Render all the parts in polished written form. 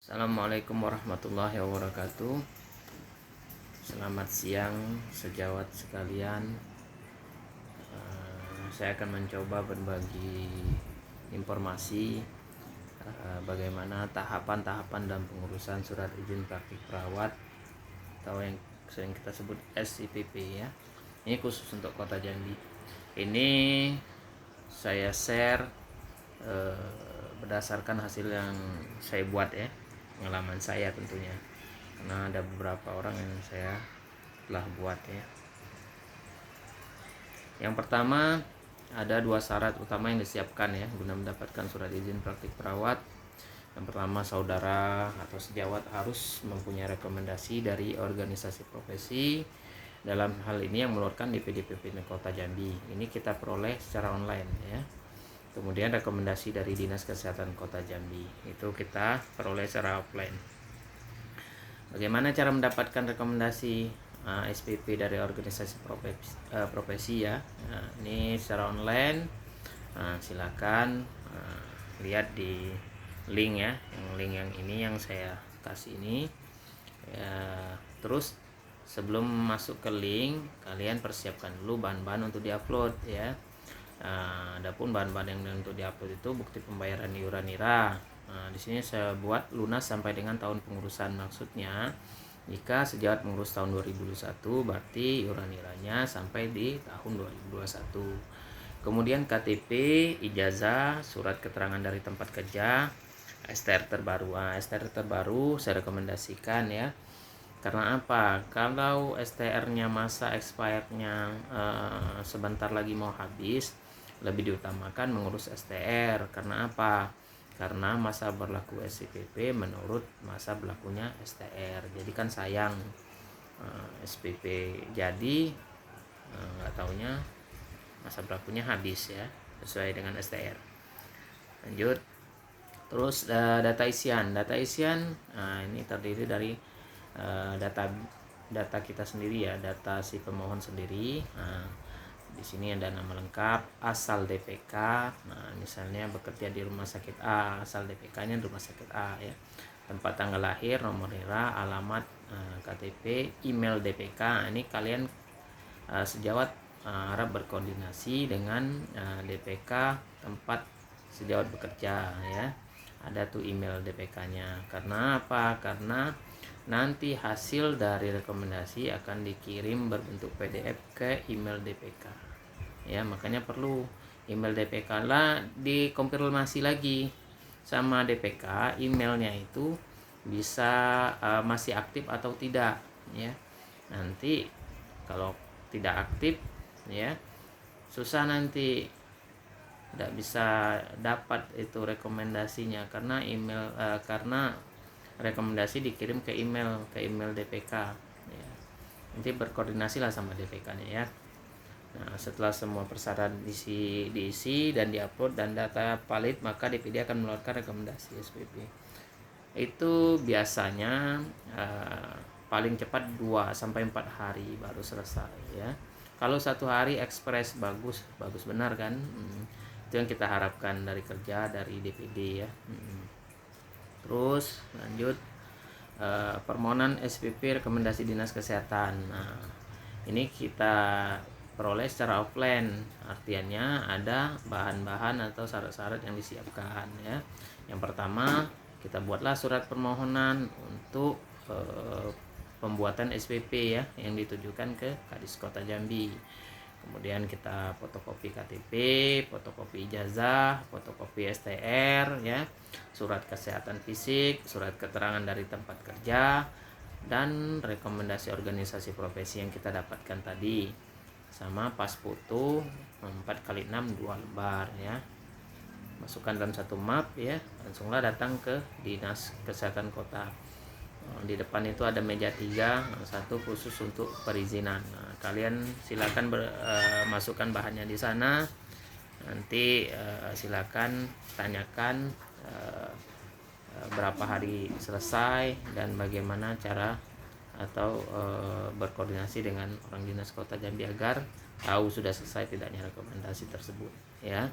Assalamualaikum warahmatullahi wabarakatuh. Selamat siang sejawat sekalian. Saya akan mencoba berbagi informasi bagaimana tahapan-tahapan dan pengurusan surat izin praktik perawat atau yang sering kita sebut SIPP ya. Ini khusus untuk Kota Jambi. Ini saya share berdasarkan hasil yang saya buat ya, pengalaman saya tentunya, karena ada beberapa orang yang saya telah buat ya. Yang pertama, ada dua syarat utama yang disiapkan ya guna mendapatkan surat izin praktik perawat. Yang pertama, saudara atau sejawat harus mempunyai rekomendasi dari organisasi profesi, dalam hal ini yang mengeluarkan DPD-PPD Kota Jambi. Ini kita peroleh secara online ya. Kemudian rekomendasi dari Dinas Kesehatan Kota Jambi itu kita peroleh secara offline. Bagaimana cara mendapatkan rekomendasi SPP dari organisasi profesi ya? Ini secara online. Silakan lihat di link ya, link yang ini yang saya kasih ini. Terus sebelum masuk ke link, kalian persiapkan dulu bahan-bahan untuk diupload ya. Adapun bahan-bahan yang untuk diupload itu bukti pembayaran iuran nira. Di sini saya buat lunas sampai dengan tahun pengurusan. Maksudnya jika sejawat mengurus tahun 2021 berarti iuran niranya sampai di tahun 2021. Kemudian KTP, ijazah, surat keterangan dari tempat kerja, STR terbaru. STR terbaru saya rekomendasikan ya. Karena apa? Kalau STR-nya masa expired-nya sebentar lagi mau habis, lebih diutamakan mengurus STR. Karena apa? Karena masa berlaku SIPP menurut masa berlakunya STR. Jadi kan sayang SPP jadi nggak taunya masa berlakunya habis ya, sesuai dengan STR. Lanjut. Terus data isian. Ini terdiri dari data kita sendiri ya, data si pemohon sendiri. Di sini ada nama lengkap, asal DPK. Misalnya bekerja di rumah sakit A, asal DPK-nya rumah sakit A ya. Tempat tanggal lahir, nomor nira, alamat, KTP, email DPK. Ini kalian sejawat harap berkoordinasi dengan DPK tempat sejawat bekerja ya. Ada tuh email DPK-nya. Karena apa? Karena nanti hasil dari rekomendasi akan dikirim berbentuk PDF ke email DPK ya, makanya perlu email DPK lah dikonfirmasi lagi sama DPK emailnya itu bisa masih aktif atau tidak ya. Nanti kalau tidak aktif ya susah, nanti tidak bisa dapat itu rekomendasinya karena email karena rekomendasi dikirim ke email DPK ya. Nanti berkoordinasi lah sama DPK-nya ya. Nah, setelah semua persyaratan diisi dan diupload dan data valid, maka DPD akan mengeluarkan rekomendasi SPP. Itu biasanya paling cepat 2 sampai 4 hari baru selesai ya. Kalau 1 hari ekspres bagus benar kan. Itu yang kita harapkan dari kerja dari DPD ya. Terus lanjut permohonan SPP rekomendasi Dinas Kesehatan. Nah, ini kita peroleh secara offline. Artinya ada bahan-bahan atau syarat-syarat yang disiapkan ya. Yang pertama, kita buatlah surat permohonan untuk pembuatan SPP ya yang ditujukan ke Kadis Kota Jambi. Kemudian kita fotokopi KTP, fotokopi ijazah, fotokopi STR ya, surat kesehatan fisik, surat keterangan dari tempat kerja, dan rekomendasi organisasi profesi yang kita dapatkan tadi, sama pas foto 4x6 2 lembar ya. Masukkan dalam satu map ya, langsunglah datang ke Dinas Kesehatan Kota. Di depan itu ada meja 3, satu khusus untuk perizinan. Nah, kalian silakan masukkan bahannya di sana. Nanti silakan tanyakan berapa hari selesai dan bagaimana cara atau berkoordinasi dengan orang Dinas Kota Jambi agar tahu sudah selesai tidaknya rekomendasi tersebut ya.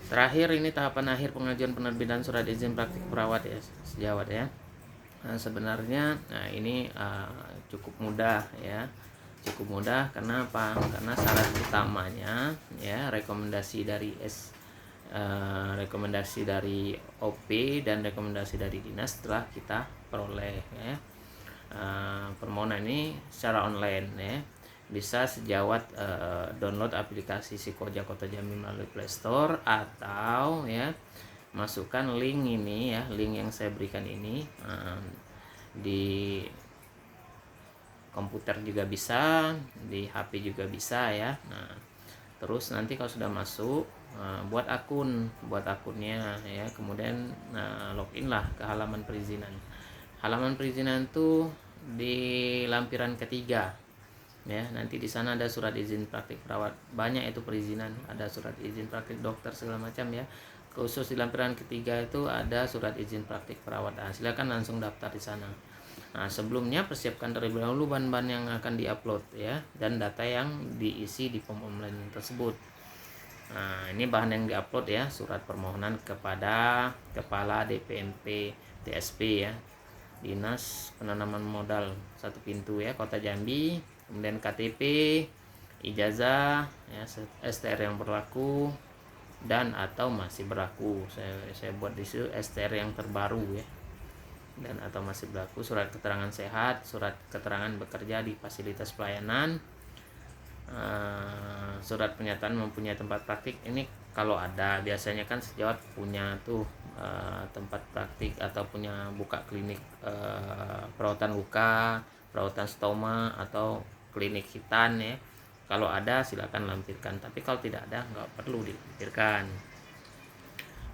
Terakhir ini tahapan akhir pengajuan penerbitan surat izin praktik perawat ya sejawat ya. Nah, sebenarnya ini cukup mudah ya, cukup mudah. Karena apa? Karena syarat utamanya ya rekomendasi dari OP dan rekomendasi dari dinas telah kita peroleh ya. Permohonan ini secara online ya, bisa sejawat download aplikasi Psikoja Kota Jambi melalui Play Store, atau ya masukkan link ini ya, link yang saya berikan ini di komputer juga bisa, di HP juga bisa ya. Nah, terus nanti kalau sudah masuk buat akunnya ya, kemudian login lah ke halaman perizinan. Halaman perizinan tuh di lampiran ketiga ya, nanti di sana ada surat izin praktik perawat, banyak itu perizinan, ada surat izin praktik dokter segala macam ya. Khusus di lampiran ketiga itu ada surat izin praktik perawat. Nah, silakan langsung daftar di sana. Nah, sebelumnya persiapkan terlebih dahulu bahan-bahan yang akan diupload ya, dan data yang diisi di form online tersebut. Nah, ini bahan yang diupload ya: surat permohonan kepada Kepala DPMP TSP ya, Dinas Penanaman Modal Satu Pintu ya, Kota Jambi, kemudian KTP, ijazah ya, STR yang berlaku dan atau masih berlaku. Saya buat di situ STR yang terbaru ya, dan atau masih berlaku, surat keterangan sehat, surat keterangan bekerja di fasilitas pelayanan, surat pernyataan mempunyai tempat praktik. Ini kalau ada, biasanya kan sejawat punya tuh tempat praktik atau punya buka klinik perawatan luka, perawatan stoma, atau klinik hitan ya. Kalau ada silakan lampirkan, tapi kalau tidak ada nggak perlu dilampirkan.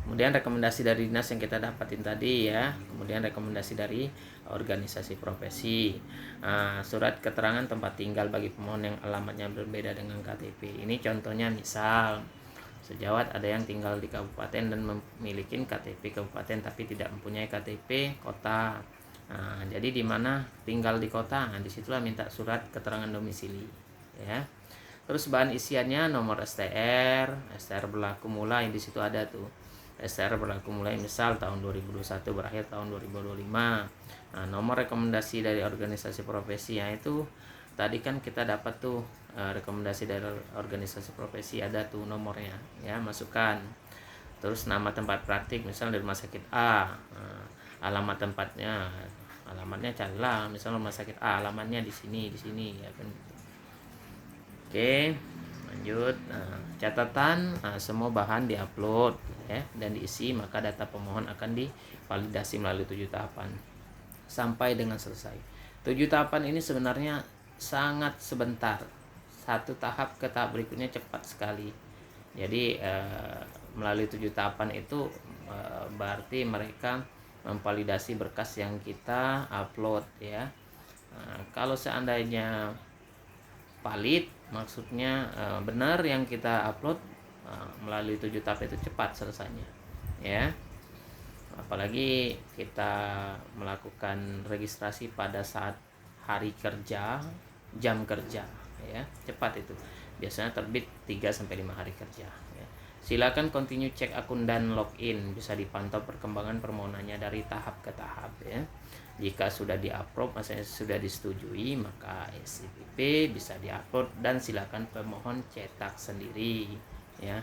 Kemudian rekomendasi dari dinas yang kita dapatin tadi ya, kemudian rekomendasi dari organisasi profesi, surat keterangan tempat tinggal bagi pemohon yang alamatnya berbeda dengan KTP. Ini contohnya, misal sejawat ada yang tinggal di kabupaten dan memiliki KTP kabupaten tapi tidak mempunyai KTP kota. Jadi di mana tinggal di kota, disitulah minta surat keterangan domisili ya. Terus bahan isiannya nomor STR berlaku mulai, di situ ada tuh STR berlaku mulai misal tahun 2021 berakhir tahun 2025. Nomor rekomendasi dari organisasi profesi ya, itu tadi kan kita dapat tuh rekomendasi dari organisasi profesi, ada tuh nomornya ya, masukkan. Terus nama tempat praktik misal di rumah sakit A, alamat alamatnya carilah misal rumah sakit A, alamatnya di sini ya kan. Oke, lanjut. Catatan, semua bahan diupload ya dan diisi, maka data pemohon akan divalidasi melalui 7 tahapan sampai dengan selesai. 7 tahapan ini sebenarnya sangat sebentar. Satu tahap ke tahap berikutnya cepat sekali. Jadi melalui 7 tahapan itu berarti mereka memvalidasi berkas yang kita upload ya. Kalau seandainya valid, maksudnya benar yang kita upload, melalui 7 tahap itu cepat selesainya ya. Apalagi kita melakukan registrasi pada saat hari kerja, jam kerja ya, cepat itu. Biasanya terbit 3-5 hari kerja ya. Silakan continue cek akun dan login, bisa dipantau perkembangan permohonannya dari tahap ke tahap ya. Jika sudah di-upload, maksudnya sudah disetujui, maka SPP bisa di-upload dan silakan pemohon cetak sendiri ya.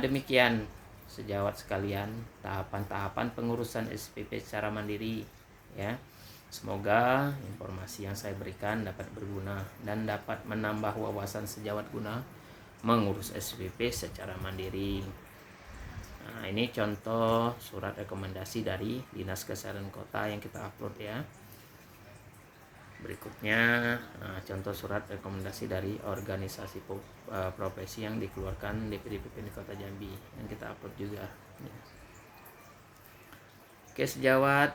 Demikian sejawat sekalian tahapan-tahapan pengurusan SPP secara mandiri ya. Semoga informasi yang saya berikan dapat berguna dan dapat menambah wawasan sejawat guna mengurus SPP secara mandiri. Ini contoh surat rekomendasi dari Dinas Kesehatan Kota yang kita upload ya. Berikutnya contoh surat rekomendasi dari organisasi profesi yang dikeluarkan DPD Kota Jambi yang kita upload juga ya. Oke sejawat,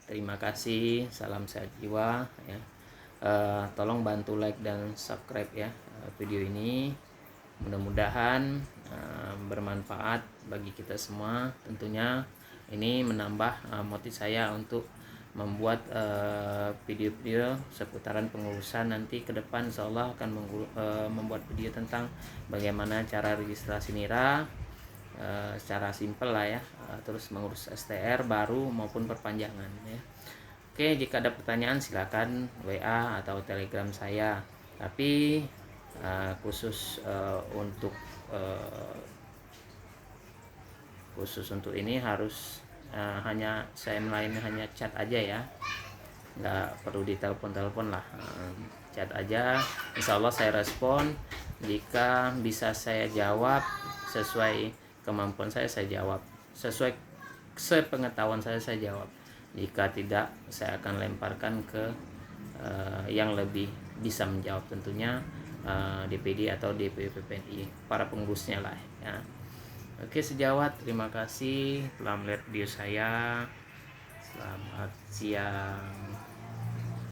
terima kasih, salam sehat jiwa ya. Tolong bantu like dan subscribe ya video ini. Mudah-mudahan bermanfaat bagi kita semua. Tentunya ini menambah motivasi saya untuk membuat video-video seputaran pengurusan. Nanti ke depan insyaallah akan membuat video tentang bagaimana cara registrasi NIRA, secara simpel lah ya, terus mengurus STR baru maupun perpanjangan ya. Oke, jika ada pertanyaan silakan WA atau Telegram saya. Tapi khusus untuk ini harus hanya saya melayani hanya chat aja ya, nggak perlu ditelepon lah, chat aja. Insya Allah saya respon, jika bisa saya jawab sesuai kemampuan saya jawab, sesuai sepengetahuan saya jawab. Jika tidak, saya akan lemparkan ke yang lebih bisa menjawab, tentunya DPD atau DPP PPNI, para pengurusnya lah ya. Oke sejawat, terima kasih telah melihat video saya. Selamat siang.